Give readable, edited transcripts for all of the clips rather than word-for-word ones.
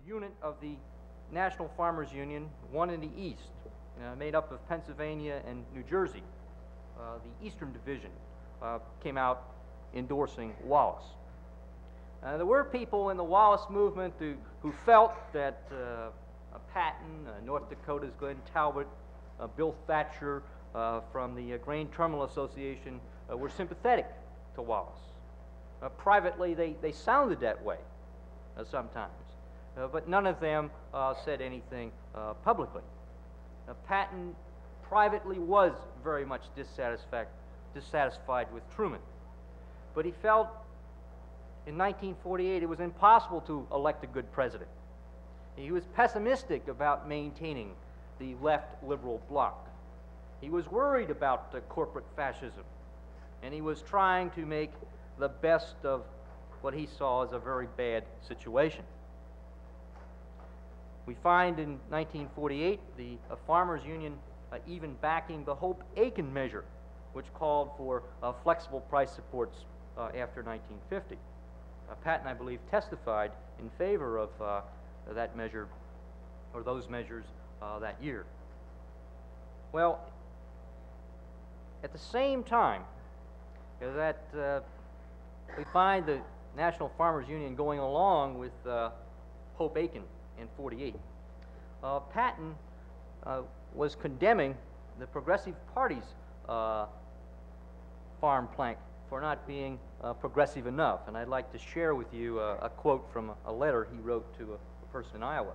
unit of the National Farmers Union, one in the East, made up of Pennsylvania and New Jersey. The Eastern Division came out endorsing Wallace. There were people in the Wallace movement who felt that Patton, North Dakota's Glenn Talbot, Bill Thatcher from the Grain Terminal Association were sympathetic to Wallace. Privately, they sounded that way sometimes, but none of them said anything publicly. Patton privately was very much dissatisfied with Truman, but he felt in 1948 it was impossible to elect a good president. He was pessimistic about maintaining the left liberal bloc. He was worried about corporate fascism, and he was trying to make the best of what he saw as a very bad situation. We find in 1948 the Farmers Union even backing the Hope-Aiken measure, which called for flexible price supports after 1950. Patton, I believe, testified in favor of that measure, or those measures, that year. Well, at the same time that we find the National Farmers Union going along with Hope-Aiken in 48, Patton was condemning the Progressive Party's farm plank for not being progressive enough. And I'd like to share with you a quote from a letter he wrote to a person in Iowa.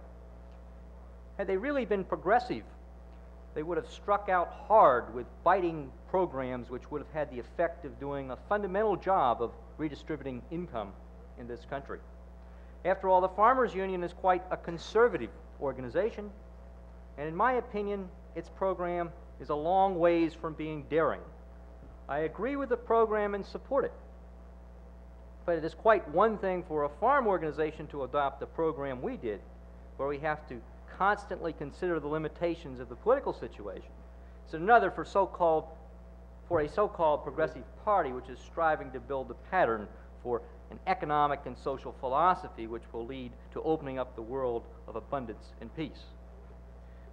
Had they really been progressive, they would have struck out hard with biting programs which would have had the effect of doing a fundamental job of redistributing income in this country. After all, the Farmers Union is quite a conservative organization, and in my opinion, its program is a long ways from being daring. I agree with the program and support it, but it is quite one thing for a farm organization to adopt the program we did, where we have to constantly consider the limitations of the political situation. It's another for a so-called progressive party which is striving to build a pattern for an economic and social philosophy which will lead to opening up the world of abundance and peace.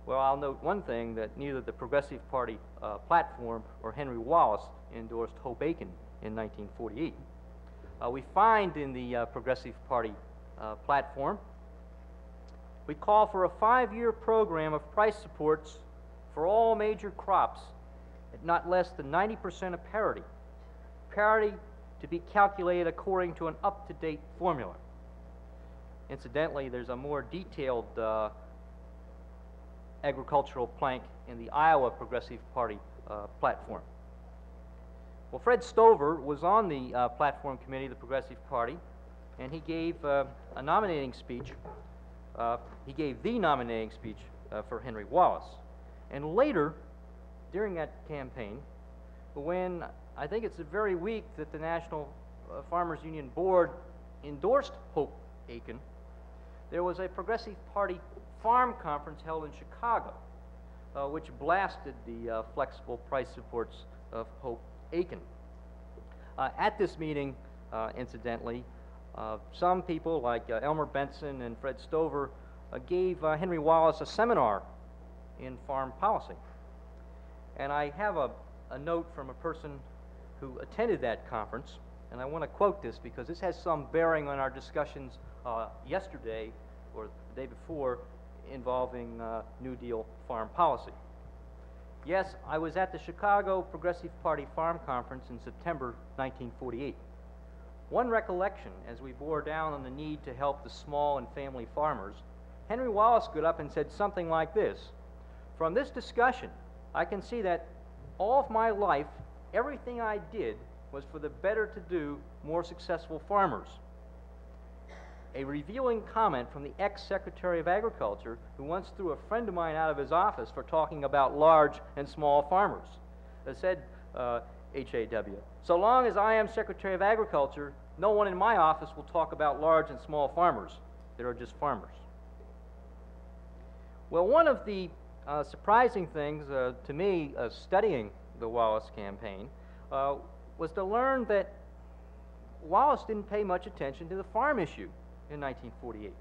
Well, I'll note one thing, that neither the Progressive Party platform or Henry Wallace endorsed Hope-Aiken in 1948. We find in the Progressive Party platform, we call for a 5-year program of price supports for all major crops at not less than 90% of parity. Parity to be calculated according to an up-to-date formula. Incidentally, there's a more detailed agricultural plank in the Iowa Progressive Party platform. Well, Fred Stover was on the platform committee of the Progressive Party, and he gave a nominating speech. He gave the nominating speech for Henry Wallace. And later, during that campaign, when I think it's the very week that the National Farmers Union Board endorsed Hope-Aiken, there was a Progressive Party farm conference held in Chicago, which blasted the flexible price supports of Hope-Aiken. At this meeting, incidentally, some people like Elmer Benson and Fred Stover gave Henry Wallace a seminar in farm policy. And I have a note from a person who attended that conference, and I want to quote this because this has some bearing on our discussions yesterday or the day before involving New Deal farm policy. Yes, I was at the Chicago Progressive Party Farm Conference in September 1948. One recollection, as we bore down on the need to help the small and family farmers, Henry Wallace got up and said something like this: "From this discussion, I can see that all of my life, everything I did was for the better-to-do, more successful farmers." A revealing comment from the ex-Secretary of Agriculture, who once threw a friend of mine out of his office for talking about large and small farmers. Said H.A.W., "So long as I am Secretary of Agriculture, no one in my office will talk about large and small farmers. They are just farmers." Well, one of the surprising things to me studying the Wallace campaign was to learn that Wallace didn't pay much attention to the farm issue in 1948.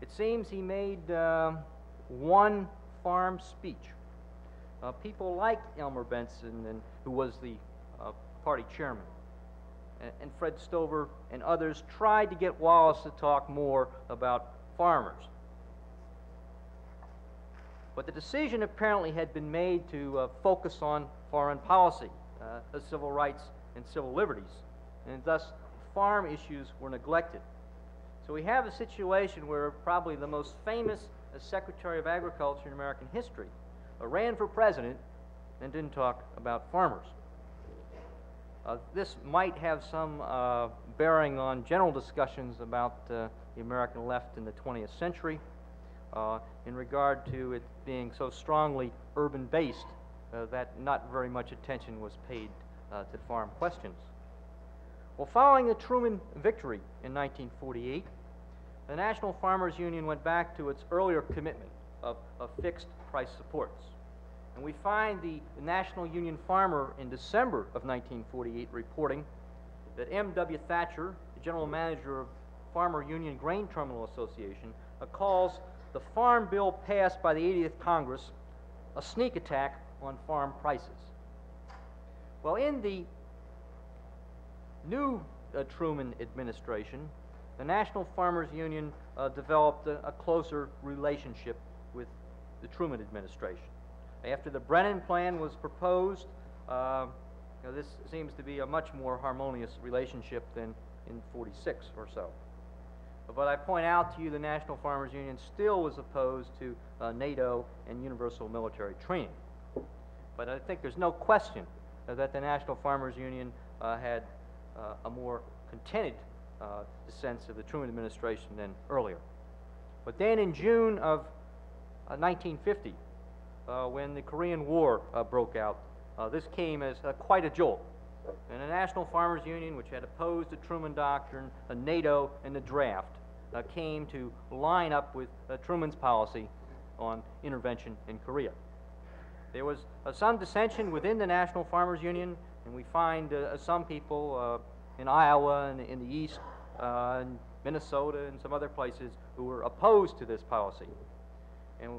It seems he made one farm speech. People like Elmer Benson, who was the party chairman, and Fred Stover and others tried to get Wallace to talk more about farmers. But the decision apparently had been made to focus on foreign policy, civil rights and civil liberties, and thus farm issues were neglected. So we have a situation where probably the most famous Secretary of Agriculture in American history ran for president and didn't talk about farmers. This might have some bearing on general discussions about the American left in the 20th century in regard to it being so strongly urban-based that not very much attention was paid to farm questions. Well, following the Truman victory in 1948, the National Farmers Union went back to its earlier commitment of fixed price supports. And we find the National Union Farmer in December of 1948 reporting that M.W. Thatcher, the general manager of Farmer Union Grain Terminal Association, calls the farm bill passed by the 80th Congress a sneak attack on farm prices. Well, in the new Truman administration, the National Farmers Union developed a closer relationship with the Truman administration. After the Brennan Plan was proposed, this seems to be a much more harmonious relationship than in '46 or so. But I point out to you the National Farmers Union still was opposed to NATO and universal military training. But I think there's no question that the National Farmers Union had a more contented sense of the Truman administration than earlier. But then in June of 1950, when the Korean War broke out, this came as quite a jolt. And the National Farmers Union, which had opposed the Truman Doctrine, NATO, and the draft, came to line up with Truman's policy on intervention in Korea. There was some dissension within the National Farmers Union, and we find some people in Iowa and in the East, and Minnesota and some other places who were opposed to this policy. And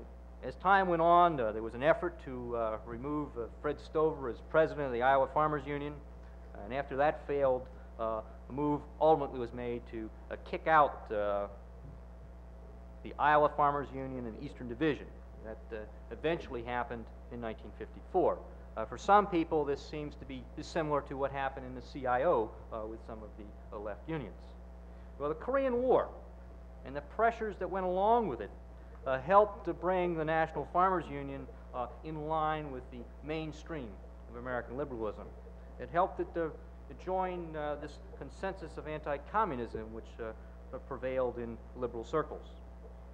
as time went on, there was an effort to remove Fred Stover as president of the Iowa Farmers Union, and after that failed, a move ultimately was made to kick out the Iowa Farmers Union and Eastern Division. That eventually happened in 1954. For some people, this seems to be similar to what happened in the CIO with some of the left unions. Well, the Korean War and the pressures that went along with it helped to bring the National Farmers Union in line with the mainstream of American liberalism. It helped it to join this consensus of anti-communism which prevailed in liberal circles.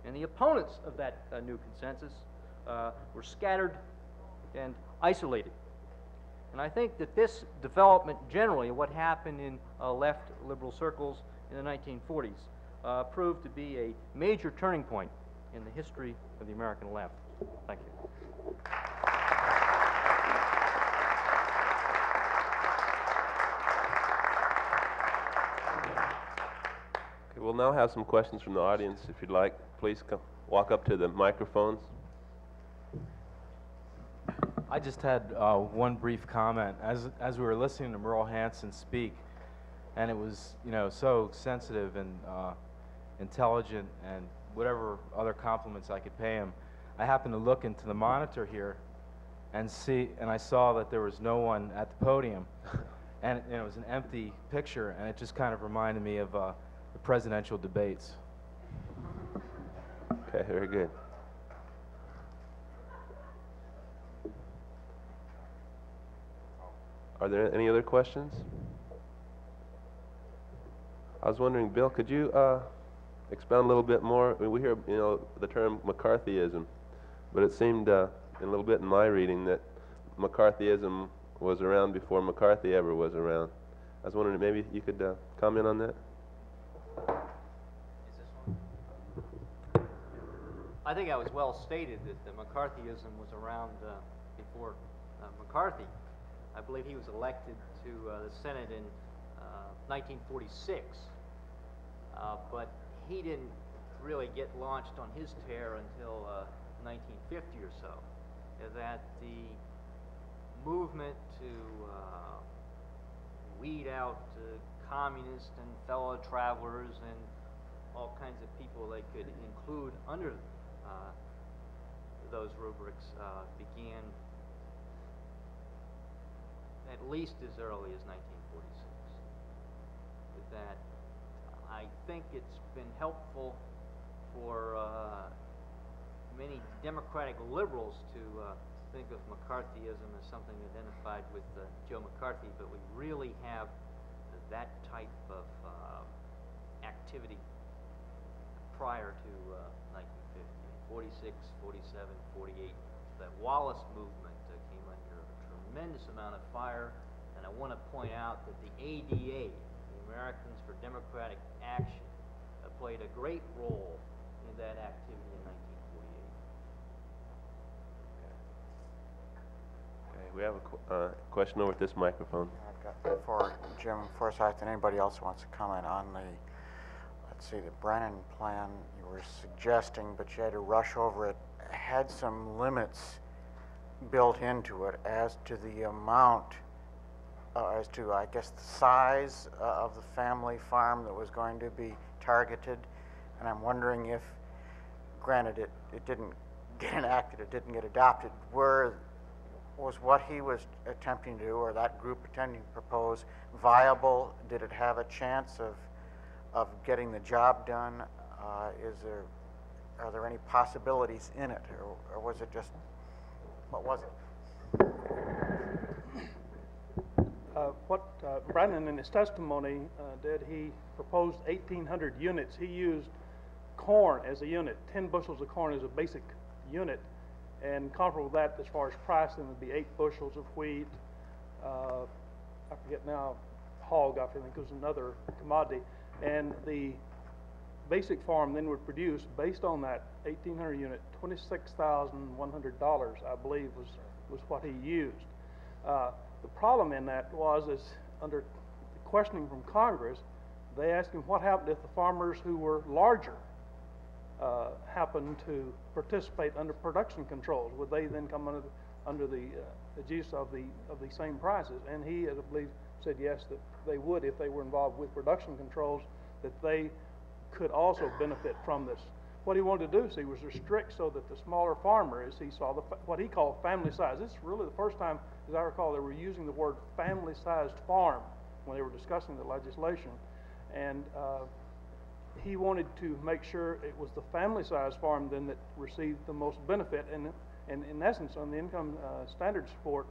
And the opponents of that new consensus were scattered and isolated. And I think that this development generally, what happened in left liberal circles in the 1940s, proved to be a major turning point in the history of the American left. Thank you. Okay, we'll now have some questions from the audience. If you'd like, please come, walk up to the microphones. I just had one brief comment. As we were listening to Merle Hansen speak, and it was, so sensitive and intelligent and whatever other compliments I could pay him, I happened to look into the monitor here and I saw that there was no one at the podium, and it was an empty picture, and it just kind of reminded me of the presidential debates. Okay, very good. Are there any other questions? I was wondering, Bill, could you expound a little bit more? I mean, we hear, the term McCarthyism, but it seemed a little bit in my reading that McCarthyism was around before McCarthy ever was around. I was wondering, maybe you could comment on that? I think I was well stated that the McCarthyism was around before McCarthy. I believe he was elected to the Senate in 1946, but he didn't really get launched on his tear until 1950 or so. That the movement to weed out communists and fellow travelers and all kinds of people they could include under those rubrics began at least as early as 1946. That I think it's been helpful for many Democratic liberals to think of McCarthyism as something identified with Joe McCarthy, but we really have that type of activity prior to 1950. 46, 47, 48, that Wallace movement came under a tremendous amount of fire, and I want to point out that the ADA, the Americans for Democratic Action, played a great role in that activity in 1948. Okay, we have a question over at this microphone. I've got for Jim Forsyth and anybody else who wants to comment on the, let's see, the Brennan plan you were suggesting, but you had to rush over it, had some limits built into it as to the amount, as to, I guess, the size of the family farm that was going to be targeted. And I'm wondering if, granted it didn't get enacted, it didn't get adopted, was what he was attempting to do, or that group attempting to propose, viable? Did it have a chance of getting the job done? Are there any possibilities in it, or was it just, what was it? What Brennan in his testimony did, he proposed 1,800 units. He used corn as a unit. 10 bushels of corn as a basic unit, and comparable to that as far as pricing would be 8 bushels of wheat. I forget now, hog, I think was another commodity. And the basic farm then would produce, based on that 1,800 unit, $26,100, I believe was what he used. The problem in that was, is under the questioning from Congress, they asked him what happened if the farmers who were larger happened to participate under production controls. Would they then come under the use of the same prices? And he, I believe, said yes, that they would if they were involved with production controls, that they could also benefit from this. What he wanted to do, see, was restrict so that the smaller farmer, as he saw, what he called family size. This is really the first time, as I recall, they were using the word family-sized farm when they were discussing the legislation. And he wanted to make sure it was the family-sized farm then that received the most benefit. And in essence, on the income standards report,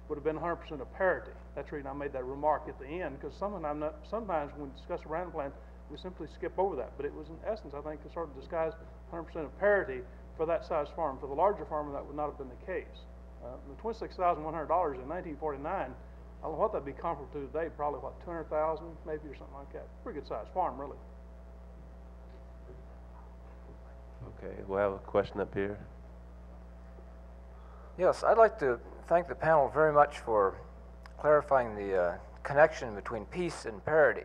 would have been 100% of parity. That's the reason I made that remark at the end, because sometimes when we discuss a Brennan plan, we simply skip over that. But it was, in essence, I think, a sort of disguised 100% of parity for that size farm. For the larger farmer, that would not have been the case. The $26,100 in 1949, I don't know what that'd be comparable to today, probably, what, 200,000 maybe, or something like that. Pretty good sized farm, really. Okay, we'll have a question up here. Yes, I'd like to thank the panel very much for clarifying the connection between peace and parity.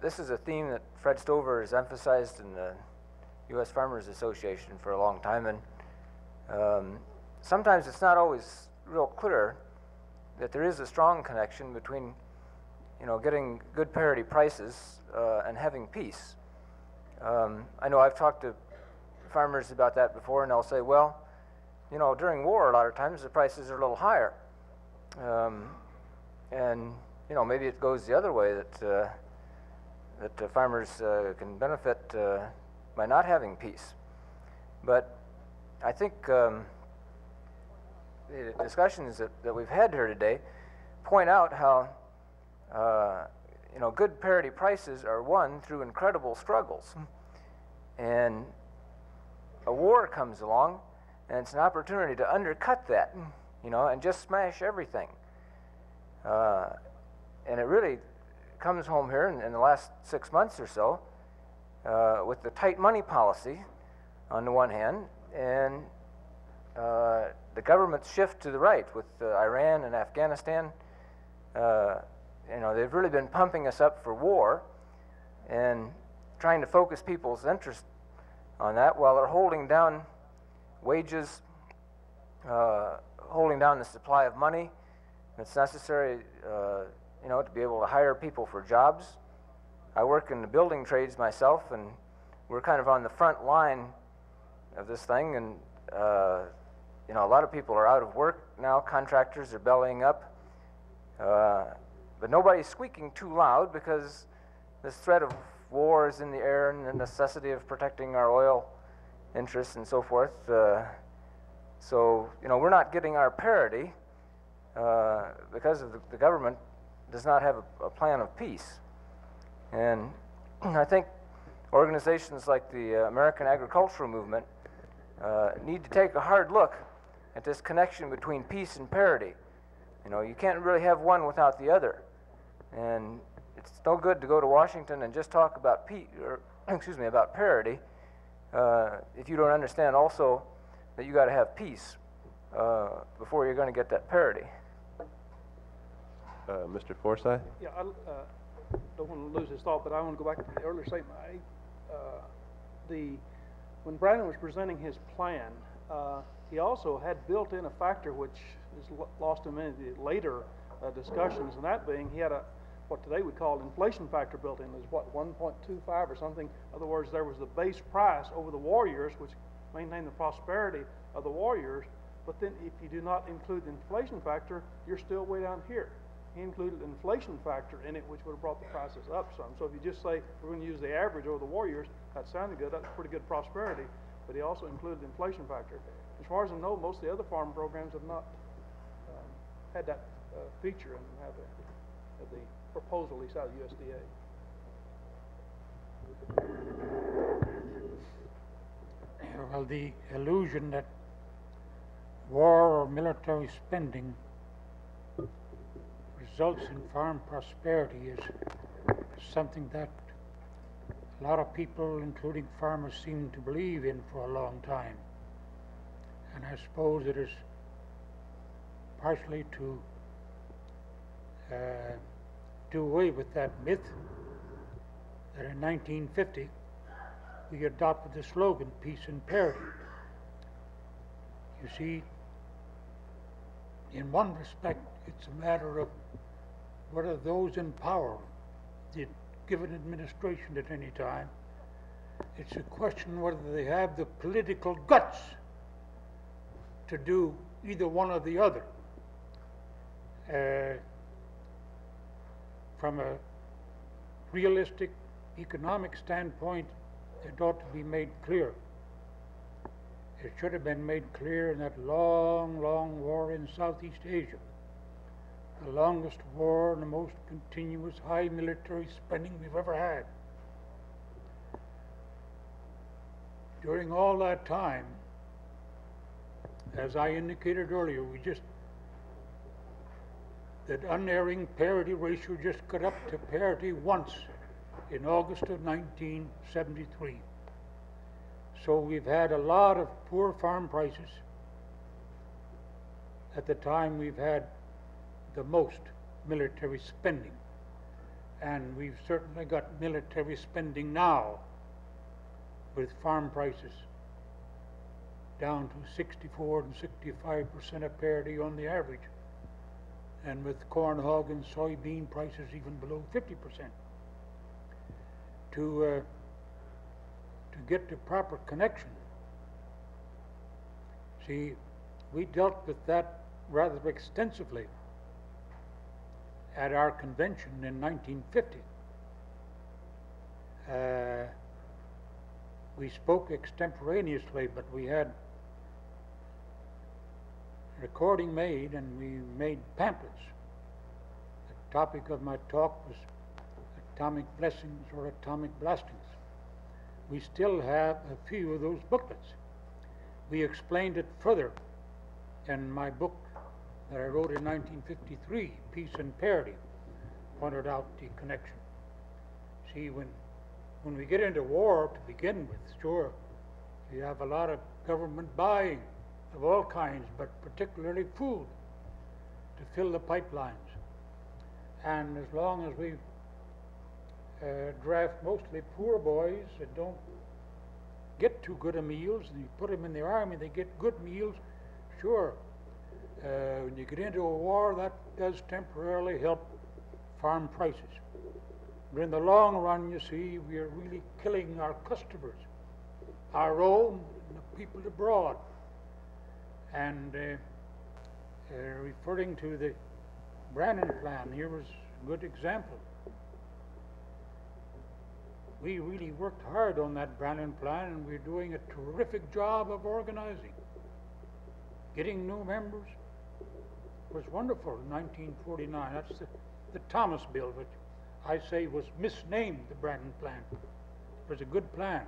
This is a theme that Fred Stover has emphasized in the U.S. Farmers Association for a long time, and sometimes it's not always real clear that there is a strong connection between, getting good parity prices and having peace. I know I've talked to farmers about that before, and they'll say, well, during war, a lot of times the prices are a little higher. And, maybe it goes the other way, that farmers can benefit by not having peace. But I think the discussions that we've had here today point out how, good parity prices are won through incredible struggles. And a war comes along, and it's an opportunity to undercut that, and just smash everything. And it really comes home here in the last 6 months or so with the tight money policy on the one hand, and the government's shift to the right with Iran and Afghanistan. They've really been pumping us up for war, and trying to focus people's interest on that while they're holding down wages, holding down the supply of money that's necessary, you know, to be able to hire people for jobs. I work in the building trades myself, and we're kind of on the front line of this thing, and you know, a lot of people are out of work now. Contractors are bellying up, but nobody's squeaking too loud because this threat of war is in the air, and the necessity of protecting our oil interests and so forth. So, you know, we're not getting our parity because of the government does not have a plan of peace. And I think organizations like the American Agricultural Movement need to take a hard look at this connection between peace and parity. You know, you can't really have one without the other. And it's no good to go to Washington and just talk about about parity if you don't understand also that you got to have peace before you're going to get that parity. Mr. Forsyth? Yeah, I don't want to lose his thought, but I want to go back to the earlier statement. When Brandon was presenting his plan, he also had built in a factor which is lost in many of the later discussions, and that being he had what today we call inflation factor built in. Is what, 1.25 or something? In other words, there was the base price over the warriors, which maintained the prosperity of the warriors, but then if you do not include the inflation factor, you're still way down here. He included an inflation factor in it, which would have brought the prices up some. So if you just say we're going to use the average over the warriors, that sounded good. That's pretty good prosperity. But he also included the inflation factor. As far as I know, most of the other farm programs have not had that feature and have the proposal, at least out of USDA. Well, the illusion that war or military spending results in farm prosperity is something that a lot of people, including farmers, seem to believe in for a long time. And I suppose it is partially to do away with that myth that in 1950 we adopted the slogan, peace and parity. You see, in one respect, it's a matter of whether those in power, the given administration at any time, it's a question whether they have the political guts to do either one or the other. From a realistic economic standpoint, it ought to be made clear. It should have been made clear in that long, long war in Southeast Asia, the longest war and the most continuous high military spending we've ever had. During all that time, as I indicated earlier, that unerring parity ratio just got up to parity once in August of 1973. So we've had a lot of poor farm prices. At the time we've had the most military spending, and we've certainly got military spending now with farm prices down to 64 and 65% of parity on the average, and with corn, hog, and soybean prices even below 50%. To get the proper connection, see, we dealt with that rather extensively at our convention in 1950. We spoke extemporaneously, but we had recording made and we made pamphlets. The topic of my talk was atomic blessings or atomic blastings. We still have a few of those booklets. We explained it further in my book that I wrote in 1953, Peace and Parity, pointed out the connection. See, when we get into war to begin with, sure, you have a lot of government buying of all kinds, but particularly food to fill the pipelines. And as long as we've draft mostly poor boys that don't get too good a meals, and you put them in the army, they get good meals. Sure, when you get into a war, that does temporarily help farm prices. But in the long run, you see, we are really killing our customers, our own, and the people abroad. And referring to the Brannan Plan, here was a good example. We really worked hard on that Brannan Plan, and we're doing a terrific job of organizing. Getting new members was wonderful in 1949. That's the Thomas Bill, which I say was misnamed the Brannan Plan. It was a good plan.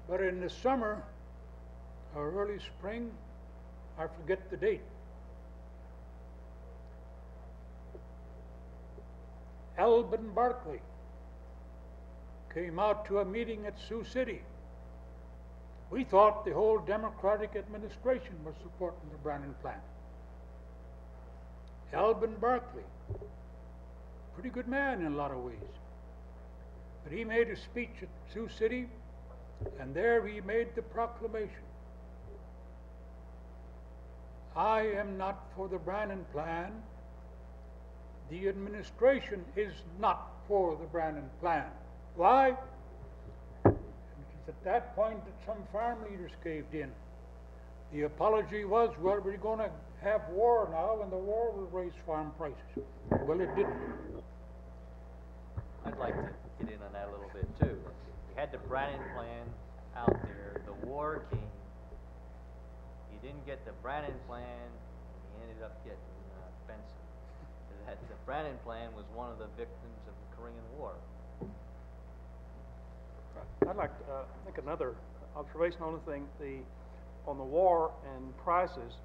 But in the summer or early spring, I forget the date, Alban Barkley came out to a meeting at Sioux City. We thought the whole Democratic administration was supporting the Brannan Plan. Alban Barkley, pretty good man in a lot of ways. But he made a speech at Sioux City, and there he made the proclamation. I am not for the Brannan Plan. The administration is not for the Brannan Plan. Why? Because at that point that some farm leaders caved in. The apology was, well, we're going to have war now, and the war will raise farm prices. Well, it didn't. I'd like to get in on that a little bit too. We had the Brannan Plan out there, the war came. You didn't get the Brannan Plan, you ended up getting Benson. The Brannan Plan was one of the victims of the Korean War. I'd like to make another observation on the thing, on the war and prices.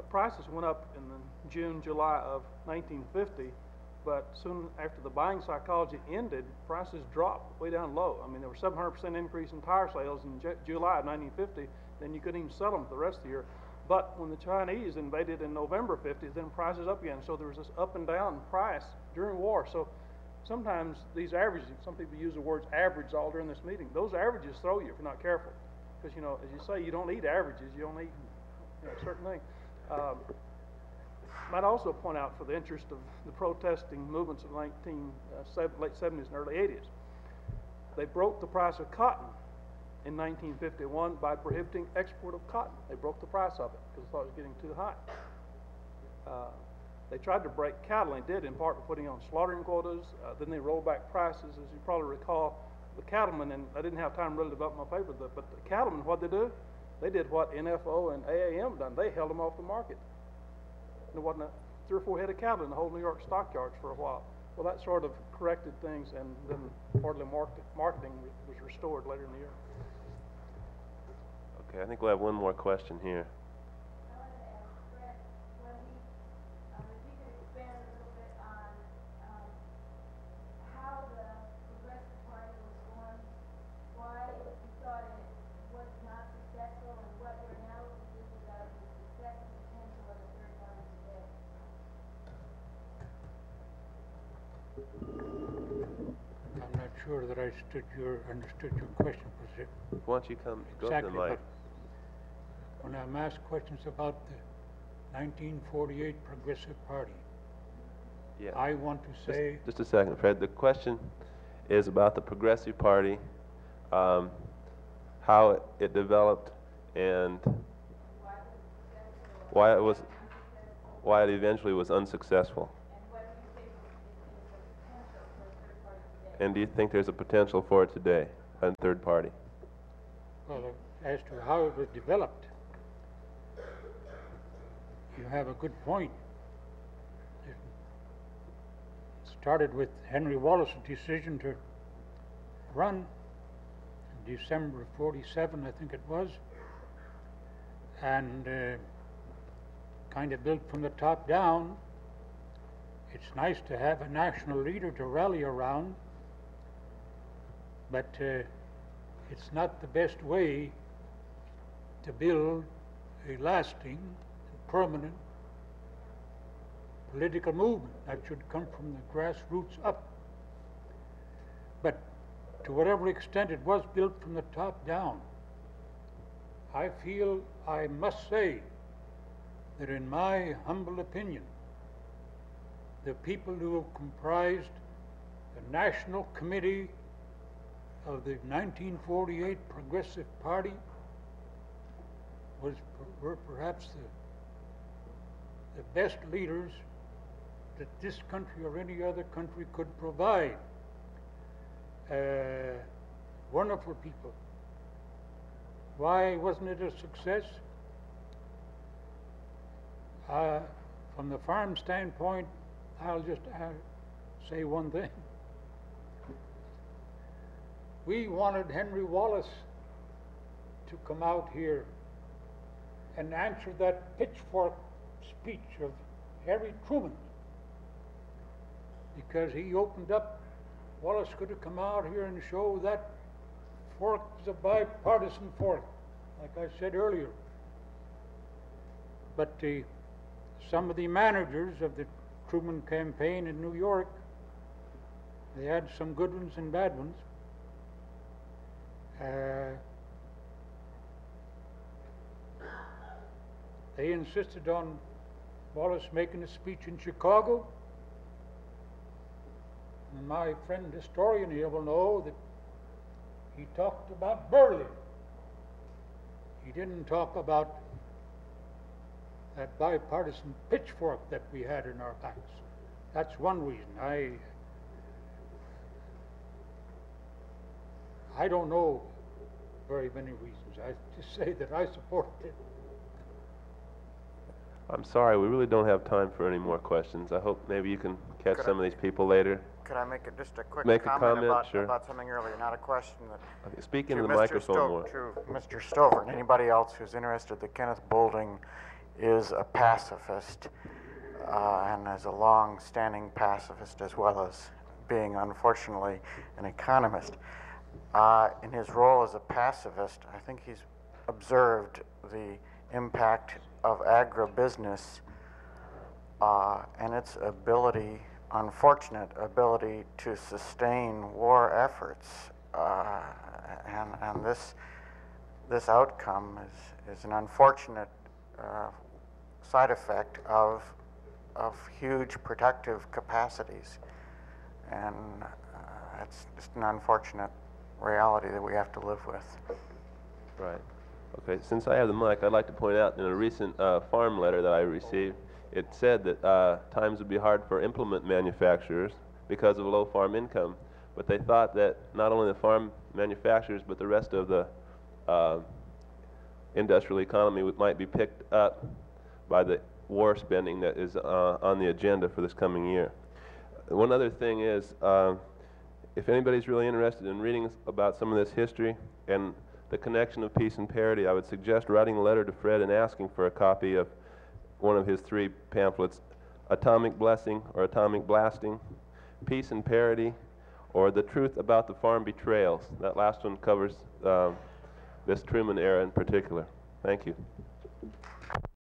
Prices went up in the June, July of 1950, but soon after the buying psychology ended, prices dropped way down low. I mean, there was 700% increase in tire sales in July of 1950, then you couldn't even sell them for the rest of the year. But when the Chinese invaded in November 50, then prices up again. So there was this up and down price during war. So sometimes these averages, some people use the words average all during this meeting. Those averages throw you if you're not careful. Because, you know, as you say, you don't need averages. You don't need, you know, certain things. Might also point out, for the interest of the protesting movements of late 70s and early 80s, they broke the price of cotton in 1951 by prohibiting export of cotton. They broke the price of it because they thought it was getting too high. They tried to break cattle, and did in part by putting on slaughtering quotas. Then they rolled back prices. As you probably recall, the cattlemen, and I didn't have time to really develop my paper, but the cattlemen, what they do? They did what NFO and AAM done. They held them off the market. There wasn't 3 or 4 head of cattle in the whole New York stockyards for a while. Well, that sort of corrected things, and then partly marketing was restored later in the year. Okay, I think we'll have one more question here. I wanted to ask Fred, if you could expand a little bit on how the Progressive Party was formed, why you thought it was not successful, and what your analysis is about the success and potential of the third party today. I'm not sure that I understood your question, President. Why don't you go Exactly, to the mic? but when I'm asked questions about the 1948 Progressive Party, Yeah. I want to say, Just a second, Fred. The question is about the Progressive Party, how it developed, and why it eventually was unsuccessful. And do you think there's a potential for it today, a third party? well, as to how it was developed, you have a good point. It started with Henry Wallace's decision to run in December of '47, I think it was, and kind of built from the top down. It's nice to have a national leader to rally around, but it's not the best way to build a lasting, permanent political movement. That should come from the grassroots up. But to whatever extent it was built from the top down, I feel I must say that in my humble opinion, the people who have comprised the National Committee of the 1948 Progressive Party were perhaps the best leaders that this country or any other country could provide. Wonderful people. Why wasn't it a success? From the farm standpoint, I'll just say one thing. We wanted Henry Wallace to come out here and answer that pitchfork speech of Harry Truman, because he opened up. Wallace could have come out here and show that fork is a bipartisan fork, like I said earlier. But some of the managers of the Truman campaign in New York, they had some good ones and bad ones. They insisted on Wallace making a speech in Chicago. And my friend historian here will know that he talked about Berlin. He didn't talk about that bipartisan pitchfork that we had in our backs. That's one reason. I don't know very many reasons. I just say that I supported it. I'm sorry, we really don't have time for any more questions. I hope maybe you can catch some of these people later. Could I make just a quick Make a comment comment, sure. about something earlier, not a question? That Speak into to the Mr. microphone more. To Mr. Stover and anybody else who's interested, that Kenneth Boulding is a pacifist and is a long-standing pacifist, as well as being, unfortunately, an economist. In his role as a pacifist, I think he's observed the impact of agribusiness and its ability, unfortunate ability, to sustain war efforts. And this outcome is an unfortunate side effect of huge protective capacities. And it's just an unfortunate reality that we have to live with. Right. Okay, since I have the mic, I'd like to point out in a recent farm letter that I received, it said that times would be hard for implement manufacturers because of low farm income, but they thought that not only the farm manufacturers, but the rest of the industrial economy might be picked up by the war spending that is on the agenda for this coming year. One other thing is, if anybody's really interested in reading about some of this history and the connection of peace and parity, I would suggest writing a letter to Fred and asking for a copy of one of his 3 pamphlets, Atomic Blessing or Atomic Blasting, Peace and Parity, or The Truth About the Farm Betrayals. That last one covers this Truman era in particular. Thank you.